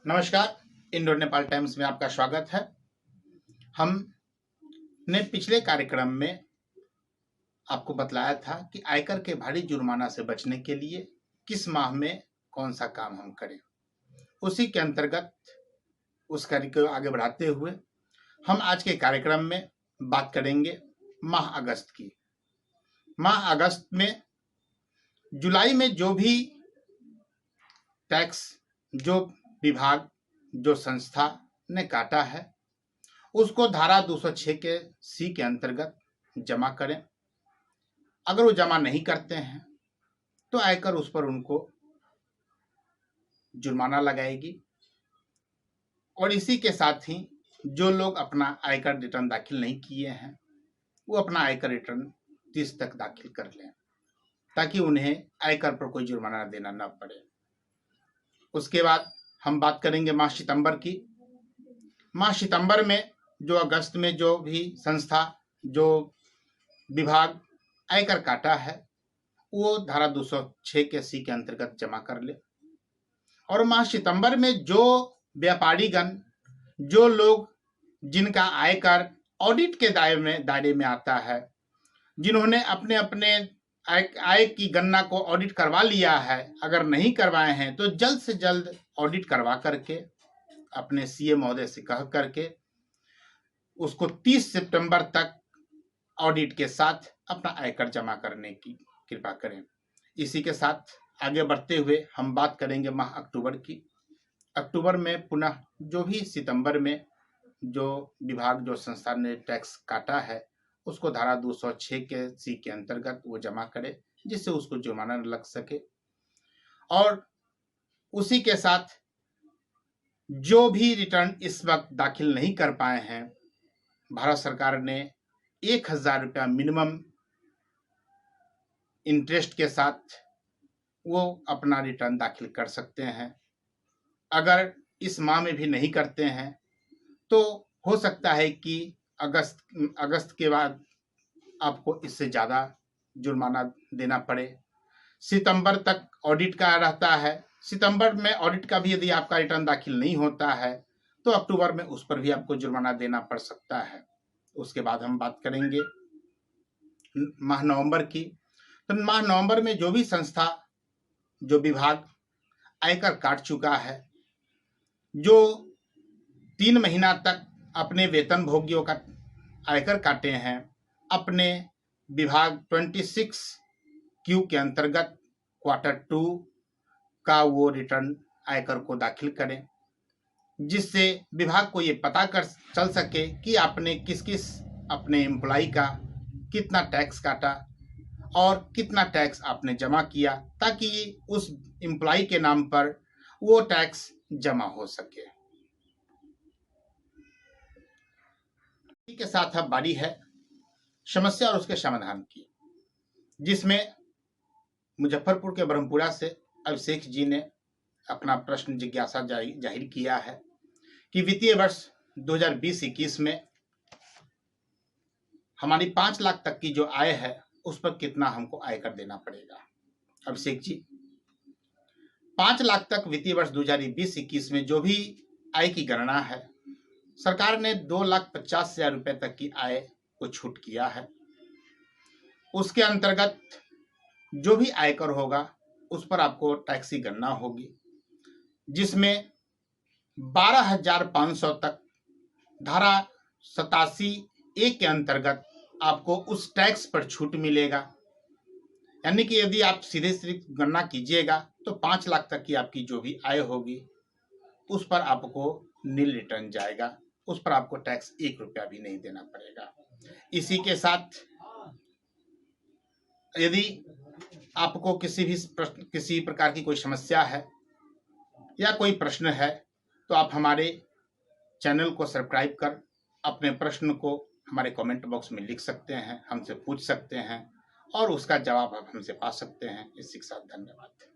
नमस्कार, indoor Nepal times में आपका स्वागत है। हमने पिछले कार्यक्रम में आपको बतलाया था कि आयकर के भारी जुर्माना से बचने के लिए किस माह में कौन सा काम हम करें। उसी के अंतर्गत उस कार्य को आगे बढ़ाते हुए हम आज के कार्यक्रम में बात करेंगे माह अगस्त की। माह अगस्त में जुलाई में जो भी टैक्स जो विभाग जो संस्था ने काटा है उसको धारा 206 के सी के अंतर्गत जमा करें। अगर वो जमा नहीं करते हैं तो आयकर उस पर उनको जुर्माना लगाएगी। और इसी के साथ ही जो लोग अपना आयकर रिटर्न दाखिल नहीं किए हैं वो अपना आयकर रिटर्न 30 तक दाखिल कर लें ताकि उन्हें आयकर पर कोई जुर्माना देना न पड़े। उसके बाद हम बात करेंगे माह सितंबर की। माह सितंबर में जो अगस्त में जो भी संस्था जो विभाग आयकर काटा है वो धारा 206 के सी के अंतर्गत जमा कर ले। और माह सितंबर में जो व्यापारीगण जो लोग जिनका आयकर ऑडिट के दायरे में आता है, जिन्होंने अपने अपने आय की गणना को ऑडिट करवा लिया है, अगर नहीं करवाए हैं तो जल्द से जल्द ऑडिट करवा करके अपने सीए महोदय से कह करके उसको 30 सितंबर तक ऑडिट के साथ अपना आयकर जमा करने की कृपा करें। इसी के साथ आगे बढ़ते हुए हम बात करेंगे माह अक्टूबर की। अक्टूबर में पुनः जो भी सितंबर में जो विभाग जो संस्था ने टैक्स काटा है उसको धारा 206 के सी के अंतर्गत वो जमा करे जिससे उसको जुर्माना लग सके। और उसी के साथ जो भी रिटर्न इस वक्त दाखिल नहीं कर पाए हैं, भारत सरकार ने 1000 रुपया मिनिमम इंटरेस्ट के साथ वो अपना रिटर्न दाखिल कर सकते हैं। अगर इस माह में भी नहीं करते हैं तो हो सकता है कि अगस्त के बाद आपको इससे ज़्यादा जुर्माना देना पड़े। सितंबर तक ऑडिट का रहता है। सितंबर में ऑडिट का भी यदि आपका रिटर्न दाखिल नहीं होता है तो अक्टूबर में उस पर भी आपको जुर्माना देना पड़ सकता है। उसके बाद हम बात करेंगे माह नवंबर की। तो माह नवंबर में जो भी संस्था जो विभाग आयकर काट चुका है, जो 3 महीना तक अपने वेतन भोगियों का आयकर काटे हैं, अपने विभाग 26 क्यू के अंतर्गत क्वार्टर 2 का वो रिटर्न आयकर को दाखिल करें, जिससे विभाग को ये पता कर चल सके कि आपने किस किस अपने एम्प्लॉय का कितना टैक्स काटा और कितना टैक्स आपने जमा किया, ताकि उस एम्प्लॉय के नाम पर वो टैक्स जमा हो सके। इसी के साथ अब बारी है समस्या और उसके समाधान की, जिसमें मुजफ्फरपुर के ब्रह्मपुरा से अभिषेक जी ने अपना प्रश्न जिज्ञासा जाहिर किया है कि वित्तीय वर्ष 2020-21 में हमारी 5 लाख तक की जो आय है उस पर कितना हमको आयकर देना पड़ेगा। अभिषेक जी, 5 लाख तक वित्तीय वर्ष 2020-21 में जो भी आय की गणना है, सरकार ने 2,50,000 रुपए तक की आय को छूट किया है। उसके अंतर्गत जो भी आयकर होगा उस पर आपको टैक्स की गणना होगी, जिसमें 12,500 तक धारा 87A के अंतर्गत आपको उस टैक्स पर छूट मिलेगा। यानी कि यदि आप सीधे सीधे गणना कीजिएगा तो 5 लाख तक की आपकी जो भी आय होगी उस पर आपको नील रिटर्न जाएगा, उस पर आपको टैक्स 1 रुपया भी नहीं देना पड़ेगा। इसी के साथ यदि आपको किसी प्रकार की कोई समस्या है या कोई प्रश्न है तो आप हमारे चैनल को सब्सक्राइब कर अपने प्रश्न को हमारे कमेंट बॉक्स में लिख सकते हैं, हमसे पूछ सकते हैं और उसका जवाब आप हमसे पा सकते हैं। इसी के साथ धन्यवाद।